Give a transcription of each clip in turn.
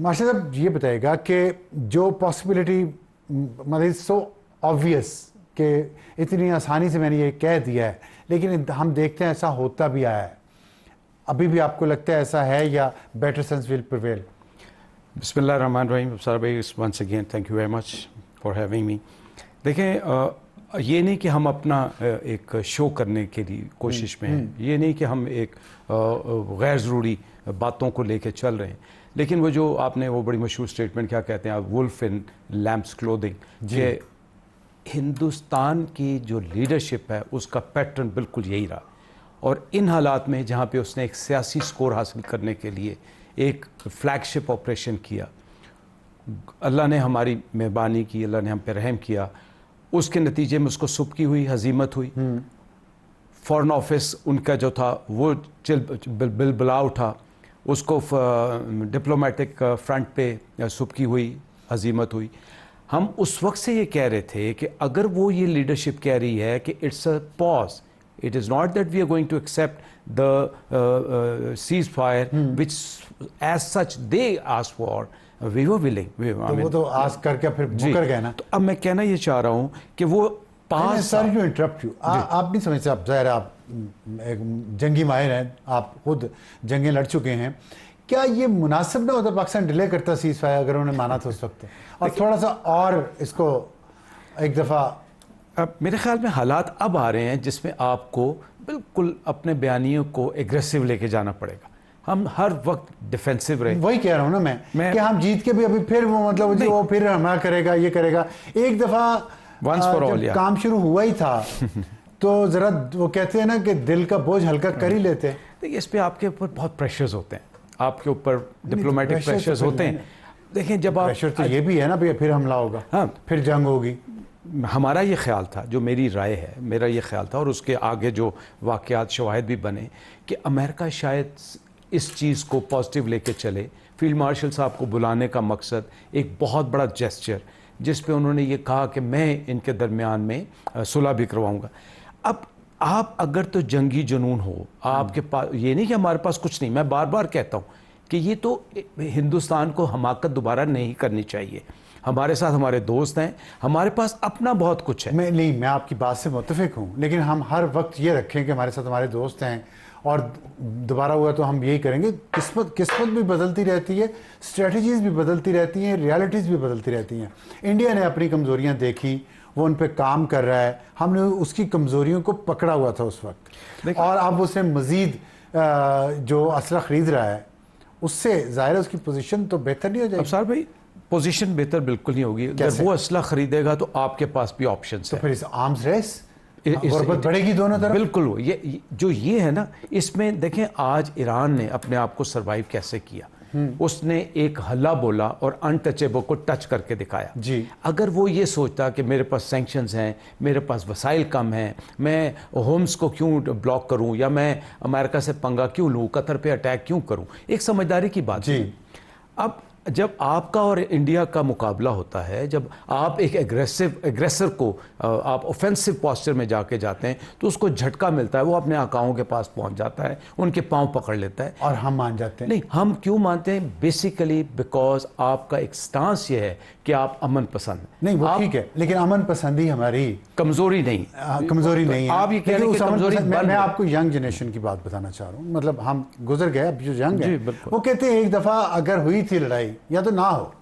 Master साहब ये बताइएगा कि जो पॉसिबिलिटी मतलब सो ऑब्वियस कि इतनी आसानी से मैंने ये कह दिया है, लेकिन हम देखते हैं ऐसा होता भी आया है, अभी भी आपको लगता है ऐसा है या बेटर सेंस विल प्रिवेल? बिस्मिल्लाहिर्रहमानिर्रहीम। अफसर भाई, once again thank you very much for having me. देखें, ये नहीं कि हम अपना एक शो करने के लिए कोशिश में हैं, ये नहीं कि हम एक गैर ज़रूरी बातों को लेके चल रहे हैं, लेकिन वो जो आपने वो बड़ी मशहूर स्टेटमेंट क्या कहते हैं, वुल्फ इन लैम्प्स क्लोथिंग, कि हिंदुस्तान की जो लीडरशिप है उसका पैटर्न बिल्कुल यही रहा। और इन हालात में जहाँ पे उसने एक सियासी स्कोर हासिल करने के लिए एक फ्लैगशिप ऑपरेशन किया, अल्लाह ने हमारी मेहरबानी की, अल्लाह ने हम पे रहम किया, उसके नतीजे में उसको सुबकी हुई, हजीमत हुई। फॉरेन ऑफिस उनका जो था वो बिलबिला उठा, उसको डिप्लोमेटिक फ्रंट पे सुबकी हुई, हजीमत हुई। हम उस वक्त से ये कह रहे थे कि अगर वो ये लीडरशिप कह रही है कि it's a pause, it is not that we are going to accept the ceasefire which as such they asked for, we were willing, तो वो तो आस करके फिर मुकर गए ना। तो अब मैं कहना ये चाह रहा हूँ कि वो पास सॉरी टू इंटरप्ट यू, आप नहीं समझते, आप ज़ाहिर है आप एक जंगी माहिर हैं, आप खुद जंगें लड़ चुके हैं, क्या ये मुनासिब ना होता पाकिस्तान डिले करता सीज फायर अगर उन्होंने माना था उस वक्त, और थोड़ा सा और इसको एक दफ़ा? अब मेरे ख्याल में हालात अब आ रहे हैं जिसमें आपको बिल्कुल अपने बयानियों को एग्रेसिव लेके जाना पड़ेगा। हम हर वक्त डिफेंसिव रहे, वही कह रहा हूँ ना मैं कि हम जीत के भी अभी फिर वो मतलब जी वो फिर हमला करेगा, ये करेगा। एक दफ़ा वंस फॉर ऑल काम शुरू हुआ ही था तो ज़रा वो कहते हैं ना कि दिल का बोझ हल्का कर ही लेते हैं। देखिए, इस पर आपके ऊपर बहुत प्रेशर्स होते हैं, आपके ऊपर डिप्लोमेटिक प्रेशर्स होते हैं। देखें, जब आप प्रेशर तो ये भी है ना भैया, फिर हमला होगा, हाँ, फिर जंग होगी। हमारा ये ख्याल था, जो मेरी राय है, मेरा ये ख्याल था, और उसके आगे जो वाक़यात शवाहिद भी बने, कि अमेरिका शायद इस चीज़ को पॉजिटिव लेके चले। फील्ड मार्शल साहब को बुलाने का मकसद एक बहुत बड़ा जेस्चर, जिस पे उन्होंने ये कहा कि मैं इनके दरमियान में सुलह भी करवाऊँगा। अब आप अगर तो जंगी जुनून हो आपके पास, ये नहीं कि हमारे पास कुछ नहीं, मैं बार बार कहता हूँ कि ये तो हिंदुस्तान को हमाकत दोबारा नहीं करनी चाहिए। हमारे साथ हमारे दोस्त हैं, हमारे पास अपना बहुत कुछ है। मैं आपकी बात से मुत्तफिक हूँ, लेकिन हम हर वक्त ये रखें कि हमारे साथ हमारे दोस्त हैं और दोबारा हुआ तो हम यही करेंगे। किस्मत भी बदलती रहती है, स्ट्रेटजीज़ भी बदलती रहती हैं, रियलिटीज़ भी बदलती रहती हैं। इंडिया ने अपनी कमज़ोरियाँ देखी, वो उन पर काम कर रहा है, हमने उसकी कमज़ोरियों को पकड़ा हुआ था उस वक्त, और अब उसने मज़ीद जो असला ख़रीद रहा है उससे ज़ाहिर है उसकी पोजीशन तो बेहतर नहीं हो जाएगी। अब सर भाई, पोजीशन बेहतर बिल्कुल नहीं होगी। अगर वो असला खरीदेगा तो आपके पास भी ऑप्शंस तो है। फिर इस आर्म्स रेस गुर्बत बढ़ेगी दोनों तरफ। बिल्कुल, ये है ना, इसमें देखें आज ईरान ने अपने आप को सरवाइव कैसे किया। उसने एक हल्ला बोला और अनटचेबल को टच करके दिखाया जी। अगर वो ये सोचता कि मेरे पास सैंक्शंस हैं, मेरे पास वसाइल कम हैं, मैं होम्स को क्यों ब्लॉक करूं, या मैं अमेरिका से पंगा क्यों लूं, कतर पे अटैक क्यों करूं, एक समझदारी की बात जी। है। अब जब आपका और इंडिया का मुकाबला होता है, जब आप एक एग्रेसर को आप ऑफेंसिव पोस्चर में जाके जाते हैं तो उसको झटका मिलता है, वो अपने आकाओं के पास पहुंच जाता है, उनके पांव पकड़ लेता है, और हम मान जाते हैं। नहीं, हम क्यों मानते हैं? बेसिकली बिकॉज आपका एक स्टांस ये है कि आप अमन पसंद नहीं, वो ठीक है, लेकिन अमन पसंदी हमारी कमजोरी नहीं, कमजोरी नहीं है। आप ये कह रहे हैं कि कमजोरी मैं आपको यंग जनरेशन की बात बताना चाह रहा हूँ, मतलब हम गुजर गए, अब जो यंग है वो कहते हैं एक दफ़ा अगर हुई थी लड़ाई या तो ना हो,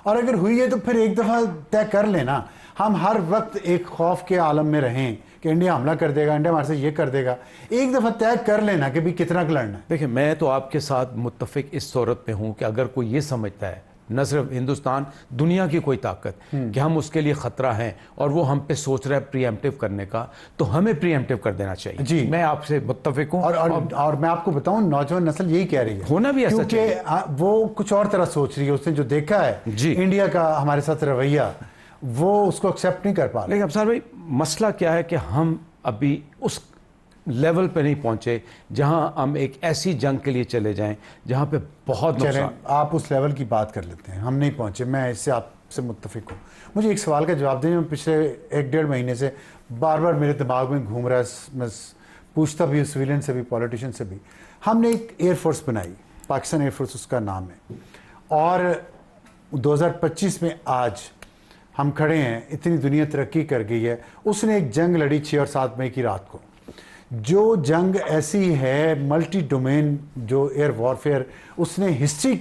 और अगर हुई है तो फिर एक दफ़ा तय कर लेना। हम हर वक्त एक खौफ के आलम में रहें कि इंडिया हमला कर देगा, इंडिया हमारे से ये कर देगा। एक दफ़ा तय कर लेना कि भी कितना लड़ना है। देखिए, मैं तो आपके साथ मुत्तफिक इस सूरत पे हूँ कि अगर कोई ये समझता है, न सिर्फ हिंदुस्तान, दुनिया की कोई ताकत, कि हम उसके लिए ख़तरा हैं और वो हम पे सोच रहा है प्रीएम्प्टिव करने का, तो हमें प्रीएम्प्टिव कर देना चाहिए। जी, मैं आपसे मुत्तफिक हूँ। और मैं आपको बताऊं, नौजवान नस्ल यही कह रही है, होना भी ऐसा चाहिए, क्योंकि वो कुछ और तरह सोच रही है। उसने जो देखा है इंडिया का हमारे साथ रवैया, वो उसको एक्सेप्ट नहीं कर पा रहे। लेकिन अफसर भाई, मसला क्या है कि हम अभी उस लेवल पे नहीं पहुंचे जहां हम एक ऐसी जंग के लिए चले जाएं जहां पे बहुत नुकसान। आप उस लेवल की बात कर लेते हैं, हम नहीं पहुंचे, मैं इससे आपसे मुत्तफिक हूँ। मुझे एक सवाल का जवाब देने में पिछले 1-1.5 महीने से बार बार मेरे दिमाग में घूम रहा है, मैं पूछता भी हूँ सिविलियन से भी, पॉलिटिशियन से भी। हमने एक एयरफोर्स बनाई, पाकिस्तान एयरफोर्स उसका नाम है, और 2025 में आज हम खड़े हैं, इतनी दुनिया तरक्की कर गई है। उसने एक जंग लड़ी 6 और 7 मई की रात को, जो जंग ऐसी है मल्टी डोमेन, जो एयर वॉरफेयर उसने हिस्ट्री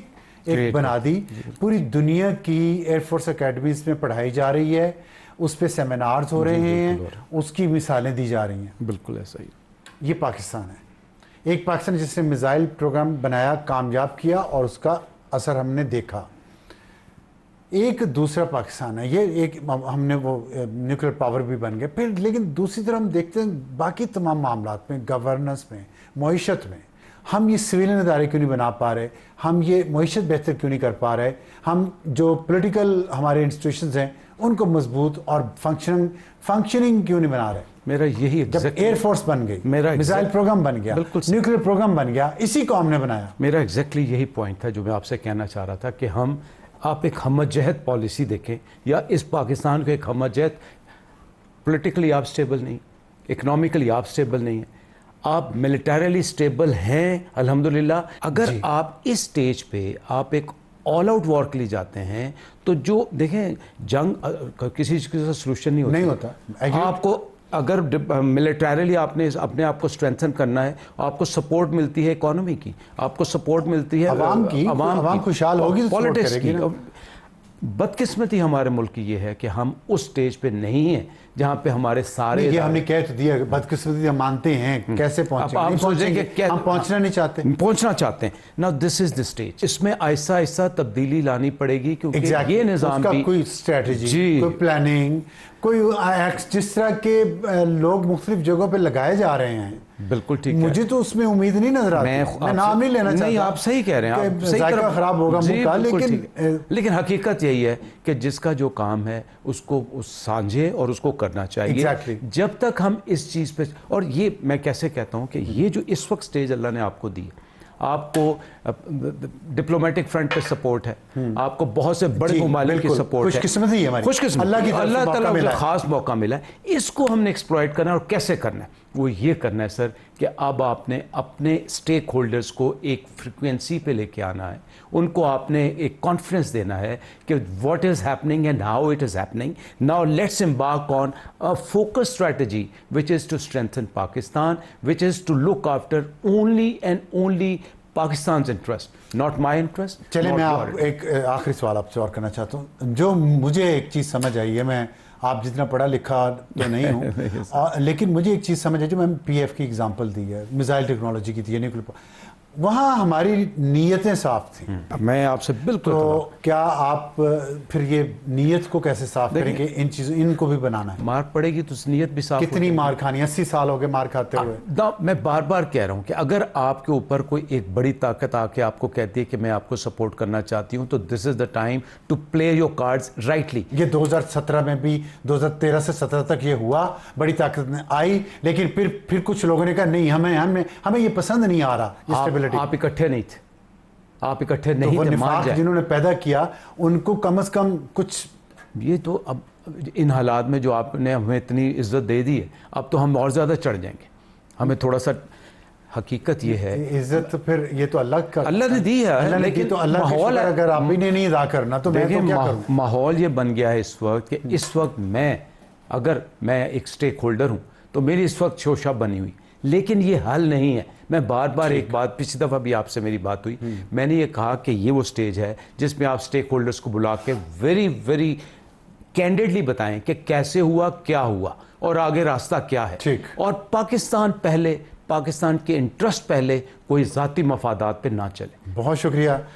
एक बना दी। पूरी दुनिया की एयरफोर्स एकेडमीज में पढ़ाई जा रही है, उस पर सेमिनार्स हो रहे हैं, उसकी मिसालें दी जा रही हैं। बिल्कुल ऐसा ही। ये पाकिस्तान है, एक पाकिस्तान जिसने मिसाइल प्रोग्राम बनाया, कामयाब किया और उसका असर हमने देखा। एक दूसरा पाकिस्तान है, ये एक हमने वो न्यूक्लियर पावर भी बन गए फिर। लेकिन दूसरी तरफ हम देखते हैं बाकी तमाम मामलात में, गवर्नेंस में, मईशत में, हम ये सिविलियन इदारे क्यों नहीं बना पा रहे, हम ये मईशत बेहतर क्यों नहीं कर पा रहे, हम जो पॉलिटिकल हमारे इंस्टीट्यूशंस हैं उनको मजबूत और फंक्शनिंग क्यों नहीं बना रहे। मेरा यही जब एयरफोर्स बन गई, मिसाइल प्रोग्राम बन गया, न्यूक्लियर प्रोग्राम बन गया, इसी को हमने बनाया। मेरा एग्जैक्टली यही पॉइंट था जो मैं आपसे कहना चाह रहा था कि आप एक हमजहत पॉलिसी देखें, या इस पाकिस्तान को एक हमजहत, पॉलिटिकली आप स्टेबल नहीं, इकोनॉमिकली आप स्टेबल नहीं है, आप मिलिटरीली स्टेबल हैं अल्हम्दुलिल्लाह। अगर आप इस स्टेज पे आप एक ऑल आउट वॉर के लिए जाते हैं तो जो देखें, जंग किसी चीज़ का सोल्यूशन नहीं होता। आपको अगर मिलिटरीली आपने अपने आप को स्ट्रेंथन करना है, आपको सपोर्ट मिलती है इकोनॉमी की, आपको सपोर्ट मिलती है अवाम खुशहाल होगी, पॉलिटिक्स की। बदकिस्मती हमारे मुल्क की ये है कि हम उस स्टेज पे नहीं हैं जहाँ पे हमारे सारे, ये हमने कह तो दिया, बदकिस्मती हम मानते हैं, कैसे पहुंचेंगे, आप सोचेंगे कि हम पहुंचना नहीं चाहते, पहुंचना चाहते हैं। Now this is the stage, इसमें आहिस्ता आहिस्ता तब्दीली लानी पड़ेगी, क्योंकि ये निज़ाम भी कोई स्ट्रेटजी, कोई प्लानिंग, कोई जिस तरह के लोग मुख्तलिफ जगहों पे लगाए जा रहे हैं, बिल्कुल ठीक है। मुझे तो उसमें उम्मीद नहीं नजर आती। मैं नाम नहीं लेना चाहता, नहीं आप सही कह रहे हैं, आप सही जायका खराब होगा मुंह का, लेकिन हकीकत यही है कि जिसका जो काम है उसको साझे और उसको करना चाहिए। Exactly. जब तक हम इस चीज़ पे, और ये मैं कैसे कहता हूँ कि ये जो इस वक्त स्टेज अल्लाह ने आपको दी, आपको डिप्लोमेटिक फ्रंट पे सपोर्ट है, आपको बहुत से बड़े ममालिक की सपोर्ट है, खुशकिस्मती है हमारी, खुशकिस्मती, अल्लाह ताला का खास मौका मिला है। इसको हमने एक्सप्लॉइट करना है। और कैसे करना है? वो ये करना है सर कि अब आपने अपने स्टेक होल्डर्स को एक फ्रिक्वेंसी पे लेके आना है, उनको आपने एक कॉन्फिडेंस देना है कि what is happening and how it is happening. Now let's embark on a focus strategy which is to strengthen Pakistan, which is to look after only and only Pakistan's interest, not my interest. चलिए मैं आप एक आखिरी सवाल आपसे और करना चाहता हूँ। जो मुझे एक चीज़ समझ आई है, मैं आप जितना पढ़ा लिखा तो नहीं हूँ लेकिन मुझे एक चीज़ समझ आई, जो मैंने PF की एग्जांपल दी है, मिसाइल टेक्नोलॉजी की दी है, न्यूक्लियर, वहाँ हमारी नीयतें साफ थी। मैं आपसे बिल्कुल, तो क्या आप फिर ये नीयत को कैसे साफ करेंगे? इन चीज़ों, इनको भी बनाना है, मार पड़ेगी तो नीयत भी साफ। कितनी मार खानी, 80 साल हो गए मार खाते हुए। मैं बार बार कह रहा हूं कि अगर आपके ऊपर कोई एक बड़ी ताकत आके आपको कहती है कि मैं आपको सपोर्ट करना चाहती हूं, तो this is the time to play your cards rightly. ये 2017 में भी, 2013 से 17 तक ये हुआ, बड़ी ताकत ने आई, लेकिन फिर कुछ लोगों ने कहा नहीं, हमें ये पसंद नहीं आ रहा। आप इकट्ठे नहीं थे, आप इकट्ठे नहीं थे, मान जाए। जिन्होंने पैदा किया उनको कम से कम कुछ, ये तो अब इन हालात में जो आपने हमें इतनी इज्जत दे दी है, अब तो हम और ज्यादा चढ़ जाएंगे। हमें थोड़ा सा, हकीकत ये है, इज्जत तो फिर ये तो अल्लाह ने दी है, लेकिन तो अल्लाह माहौल, अगर आप भी नहीं अदा करना तो मैं तो क्या करूं? माहौल ये बन गया है इस वक्त कि इस वक्त अगर मैं एक स्टेक होल्डर हूं तो मेरी इस वक्त शोशा बनी हुई, लेकिन ये हल नहीं है। मैं बार बार एक बात, पिछली दफ़ा भी आपसे मेरी बात हुई, मैंने ये कहा कि ये वो स्टेज है जिसमें आप स्टेक होल्डर्स को बुला के वेरी वेरी कैंडिडली बताएं कि कैसे हुआ, क्या हुआ और आगे रास्ता क्या है। और पाकिस्तान पहले, पाकिस्तान के इंटरेस्ट पहले, कोई ज़ाती मफादात पे ना चले। बहुत शुक्रिया।